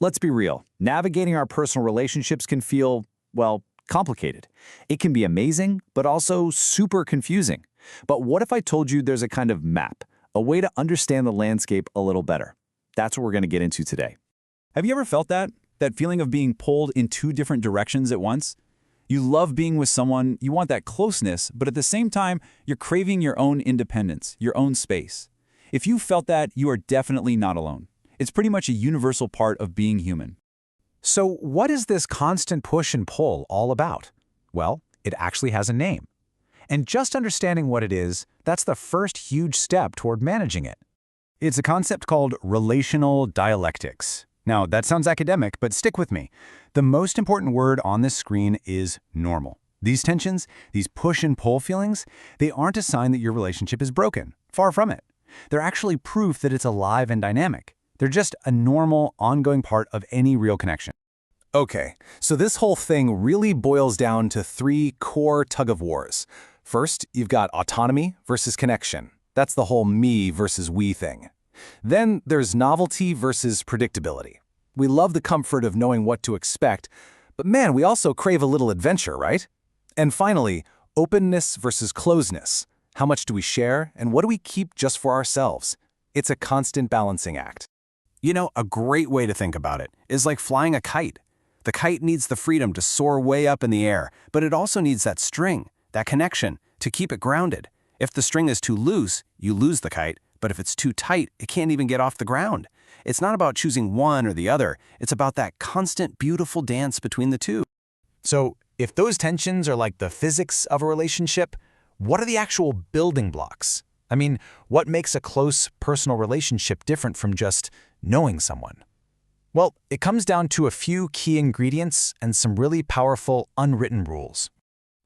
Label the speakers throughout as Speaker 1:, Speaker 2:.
Speaker 1: Let's be real. Navigating our personal relationships can feel, well, complicated. It can be amazing, but also super confusing. But what if I told you there's a kind of map, a way to understand the landscape a little better? That's what we're going to get into today.
Speaker 2: Have you ever felt that? That feeling of being pulled in two different directions at once? You love being with someone, you want that closeness, but at the same time, you're craving your own independence, your own space. If you felt that, you are definitely not alone. It's pretty much a universal part of being human.
Speaker 3: So what is this constant push and pull all about? Well, it actually has a name. And just understanding what it is, that's the first huge step toward managing it. It's a concept called relational dialectics. Now, that sounds academic, but stick with me. The most important word on this screen is normal. These tensions, these push and pull feelings, they aren't a sign that your relationship is broken. Far from it. They're actually proof that it's alive and dynamic. They're just a normal, ongoing part of any real connection. Okay, so this whole thing really boils down to three core tug-of-wars. First, you've got autonomy versus connection. That's the whole me versus we thing. Then there's novelty versus predictability. We love the comfort of knowing what to expect, but man, we also crave a little adventure, right? And finally, openness versus closeness. How much do we share, and what do we keep just for ourselves? It's a constant balancing act. You know, a great way to think about it is like flying a kite. The kite needs the freedom to soar way up in the air, but it also needs that string, that connection, to keep it grounded. If the string is too loose, you lose the kite, but if it's too tight, it can't even get off the ground. It's not about choosing one or the other. It's about that constant, beautiful dance between the two. So, if those tensions are like the physics of a relationship, what are the actual building blocks? I mean, what makes a close, personal relationship different from just knowing someone? Well, it comes down to a few key ingredients and some really powerful, unwritten rules.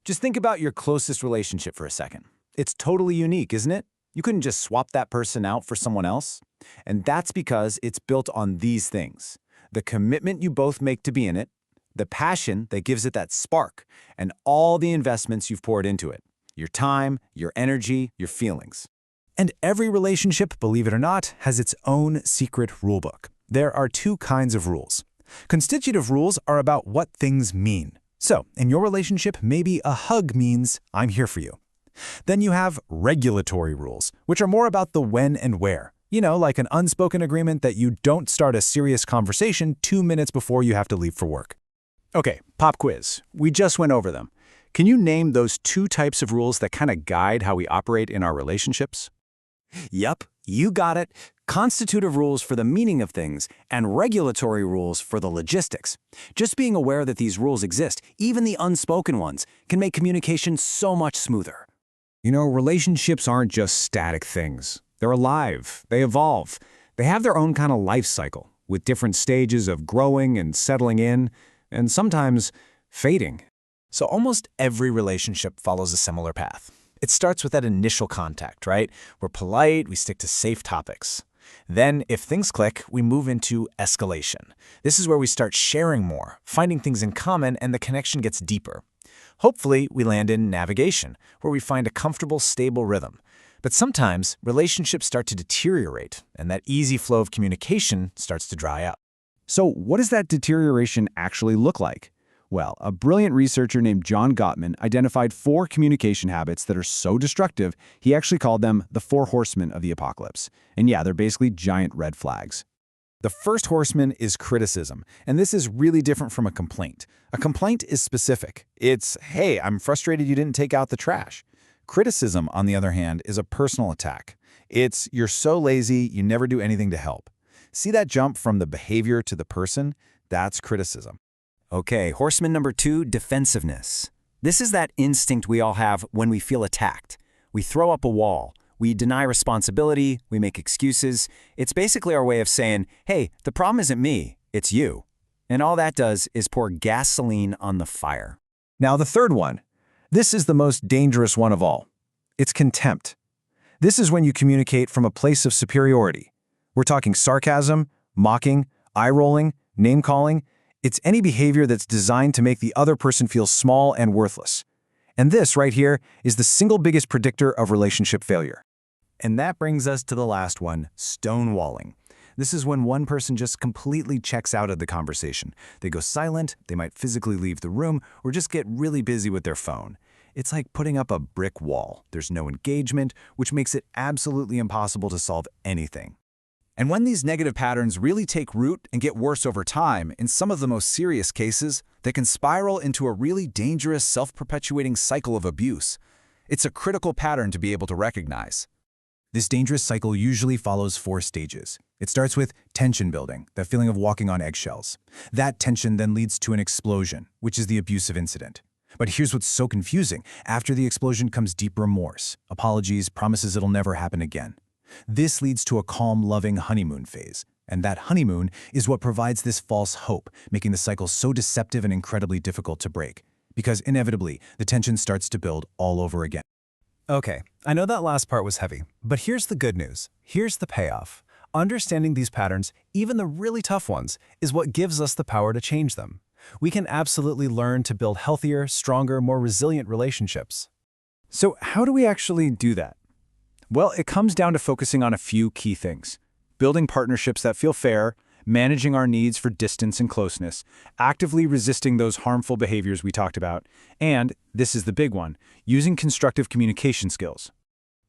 Speaker 1: Just think about your closest relationship for a second. It's totally unique, isn't it? You couldn't just swap that person out for someone else. And that's because it's built on these things: the commitment you both make to be in it, the passion that gives it that spark, and all the investments you've poured into it: your time, your energy, your feelings.
Speaker 3: And every relationship, believe it or not, has its own secret rulebook. There are two kinds of rules. Constitutive rules are about what things mean. So, in your relationship, maybe a hug means I'm here for you. Then you have regulatory rules, which are more about the when and where. You know, like an unspoken agreement that you don't start a serious conversation 2 minutes before you have to leave for work.
Speaker 1: Okay, pop quiz. We just went over them. Can you name those two types of rules that kind of guide how we operate in our relationships? Yup, you got it. Constitutive rules for the meaning of things and regulatory rules for the logistics. Just being aware that these rules exist, even the unspoken ones, can make communication so much smoother.
Speaker 3: You know, relationships aren't just static things. They're alive, they evolve. They have their own kind of life cycle, with different stages of growing and settling in, and sometimes fading. So almost every relationship follows a similar path. It starts with that initial contact, right? We're polite, we stick to safe topics. Then, if things click, we move into escalation. This is where we start sharing more, finding things in common, and the connection gets deeper. Hopefully, we land in navigation, where we find a comfortable, stable rhythm. But sometimes, relationships start to deteriorate, and that easy flow of communication starts to dry up.
Speaker 1: So what does that deterioration actually look like? Well, a brilliant researcher named John Gottman identified 4 communication habits that are so destructive, he actually called them the 4 horsemen of the apocalypse. And yeah, they're basically giant red flags. The first horseman is criticism, and this is really different from a complaint. A complaint is specific. It's, hey, I'm frustrated you didn't take out the trash. Criticism, on the other hand, is a personal attack. It's, you're so lazy, you never do anything to help. See that jump from the behavior to the person? That's criticism.
Speaker 4: Okay, horseman number 2, defensiveness. This is that instinct we all have when we feel attacked. We throw up a wall. We deny responsibility. We make excuses. It's basically our way of saying, hey, the problem isn't me, it's you. And all that does is pour gasoline on the fire.
Speaker 3: Now the third one. This is the most dangerous one of all. It's contempt. This is when you communicate from a place of superiority. We're talking sarcasm, mocking, eye-rolling, name-calling. It's any behavior that's designed to make the other person feel small and worthless. And this right here is the single biggest predictor of relationship failure. And that brings us to the last one, stonewalling. This is when one person just completely checks out of the conversation. They go silent, they might physically leave the room, or just get really busy with their phone. It's like putting up a brick wall. There's no engagement, which makes it absolutely impossible to solve anything.
Speaker 2: And when these negative patterns really take root and get worse over time, in some of the most serious cases, they can spiral into a really dangerous self-perpetuating cycle of abuse. It's a critical pattern to be able to recognize.
Speaker 1: This dangerous cycle usually follows 4 stages. It starts with tension building, that feeling of walking on eggshells. That tension then leads to an explosion, which is the abusive incident. But here's what's so confusing. After the explosion comes deep remorse, apologies, promises it'll never happen again. This leads to a calm, loving honeymoon phase. And that honeymoon is what provides this false hope, making the cycle so deceptive and incredibly difficult to break. Because inevitably, the tension starts to build all over again.
Speaker 3: Okay, I know that last part was heavy, but here's the good news. Here's the payoff. Understanding these patterns, even the really tough ones, is what gives us the power to change them. We can absolutely learn to build healthier, stronger, more resilient relationships.
Speaker 1: So how do we actually do that? Well, it comes down to focusing on a few key things. Building partnerships that feel fair, managing our needs for distance and closeness, actively resisting those harmful behaviors we talked about, and, this is the big one, using constructive communication skills.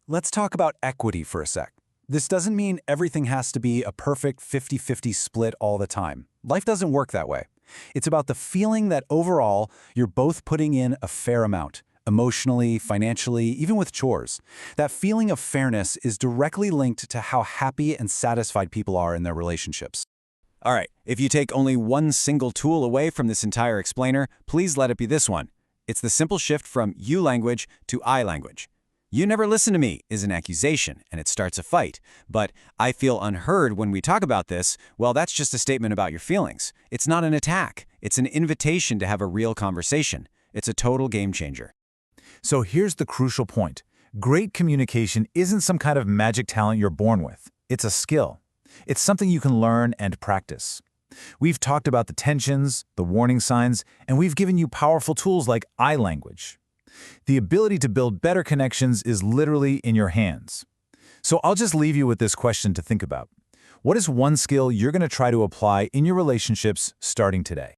Speaker 3: Let's talk about equity for a sec. This doesn't mean everything has to be a perfect 50-50 split all the time. Life doesn't work that way. It's about the feeling that overall, you're both putting in a fair amount, emotionally, financially, even with chores. That feeling of fairness is directly linked to how happy and satisfied people are in their relationships.
Speaker 2: All right, if you take only one single tool away from this entire explainer, please let it be this one. It's the simple shift from you language to I language. You never listen to me is an accusation, and it starts a fight. But I feel unheard when we talk about this, well, that's just a statement about your feelings. It's not an attack. It's an invitation to have a real conversation. It's a total game changer.
Speaker 3: So here's the crucial point. Great communication isn't some kind of magic talent you're born with. It's a skill. It's something you can learn and practice. We've talked about the tensions, the warning signs, and we've given you powerful tools like I language. The ability to build better connections is literally in your hands. So I'll just leave you with this question to think about. What is one skill you're going to try to apply in your relationships starting today?